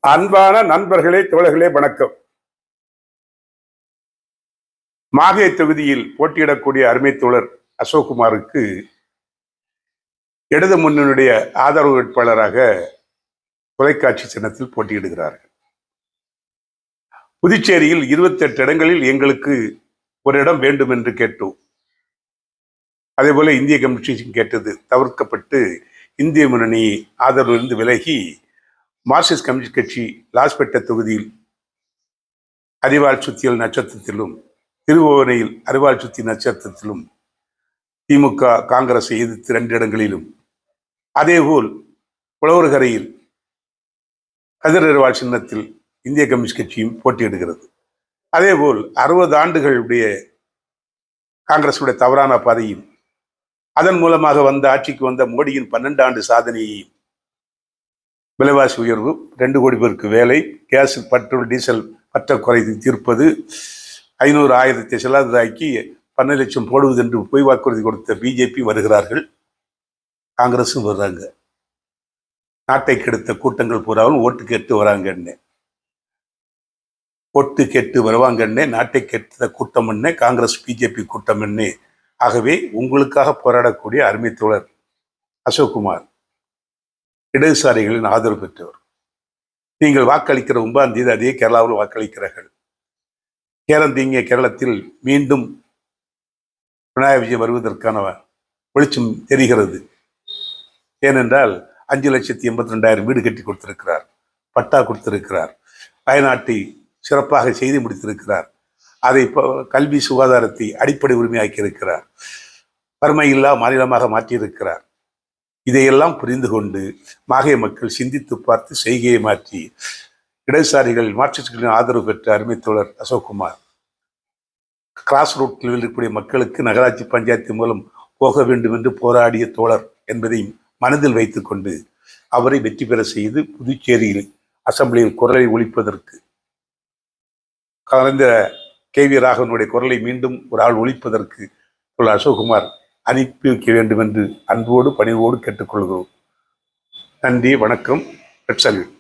அன்பான நண்பர்களே, தோழர்களே, வணக்கம். மாஹே தொகுதியில் போட்டியிடக்கூடிய அருமை தோழர் அசோக்குமாருக்கு இடது முன்னணியுடைய ஆதரவு வேட்பாளராக தொலைக்காட்சி சின்னத்தில் போட்டியிடுகிறார்கள். புதுச்சேரியில் 28 இடங்களில் எங்களுக்கு ஒரு இடம் வேண்டும் என்று கேட்டோம். அதே போல இந்திய கம்யூனிஸ்ட் கேட்டது தவிர்க்கப்பட்டு இந்திய முன்னணி ஆதரவிலிருந்து விலகி மார்க்சிஸ்ட் கம்யூனிஸ்ட் கட்சி லாஸ்பேட்டை தொகுதியில் அறிவாள் சுத்தியல் நட்சத்திரத்திலும் திருவோவனையில் அறிவாள் சுத்தி நட்சத்திரத்திலும் திமுக காங்கிரஸை எதிர்த்து 2 இடங்களிலும், அதேபோல் புலவர்கரையில் கதிர் அறிவாள் சின்னத்தில் இந்திய கம்யூனிஸ்ட் கட்சியும் போட்டியிடுகிறது. அதேபோல் 60 ஆண்டுகளுடைய காங்கிரசுடைய தவறான பாதையும் அதன் மூலமாக ஆட்சிக்கு வந்த மோடியின் 12 ஆண்டு சாதனையையும், விலைவாசி உயர்வு, 2 கோடி பேருக்கு வேலை, கேஸ் பெட்ரோல் டீசல் பற்றாக்குறை தீர்ப்பது, 500,000 செல்லாததாக்கி 12 லட்சம் போடுவது என்று பொய் வாக்குறுதி கொடுத்த பிஜேபி வருகிறார்கள். காங்கிரஸும் வர்றாங்க. நாட்டை கெடுத்த கூட்டங்கள் பூராவும் ஓட்டு கேட்டு வராங்கன்னு, ஓட்டு கேட்டு வருவாங்கன்னே, நாட்டை கெடுத்த கூட்டம் என்ன, காங்கிரஸ் பிஜேபி கூட்டம் என்ன. ஆகவே உங்களுக்காக போராடக்கூடிய அருமை தோழர் அசோக்குமார் இடதுசாரிகளின் ஆதரவு பெற்றவர். நீங்கள் வாக்களிக்கிற 9ஆம் தேதி அதே கேரளாவில் வாக்களிக்கிறார்கள். கேரளத்தில் மீண்டும் பினராயி விஜயன் வருவதற்கான வெளிச்சம் தெரிகிறது. ஏனென்றால் 5,82,000 வீடு கட்டி கொடுத்திருக்கிறார், பட்டா கொடுத்திருக்கிறார், வயநாட்டை சிறப்பாக செய்து முடித்திருக்கிறார், அதை கல்வி சுகாதாரத்தை அடிப்படை உரிமையாக்கி இருக்கிறார், வறுமையில்லா மாநிலமாக மாற்றியிருக்கிறார். இதையெல்லாம் புரிந்து கொண்டு மாஹே மக்கள் சிந்தித்து பார்த்து செய்கையை மாற்றி இடதுசாரிகள் மார்க்சிஸ்டுகளின் ஆதரவு பெற்ற அருமை தோழர் அசோக்குமார் கிராஸ் ரூட்டில் இருக்கக்கூடிய மக்களுக்கு நகராட்சி பஞ்சாயத்து மூலம் போக வேண்டும் என்று போராடிய தோழர் என்பதை மனதில் வைத்துக்கொண்டு அவரை வெற்றி பெற செய்து புதுச்சேரியில் அசம்பிளியில் குரலை ஒலிப்பதற்கு, கலைந்த KV ராகவனுடைய குரலை மீண்டும் ஒரு ஆள் ஒலிப்பதற்கு தோழர் அசோக்குமார் அனுப்பி வைக்க வேண்டும் என்று அன்போடு பணிவோடு கேட்டுக்கொள்கிறோம். நன்றி, வணக்கம். Red salute.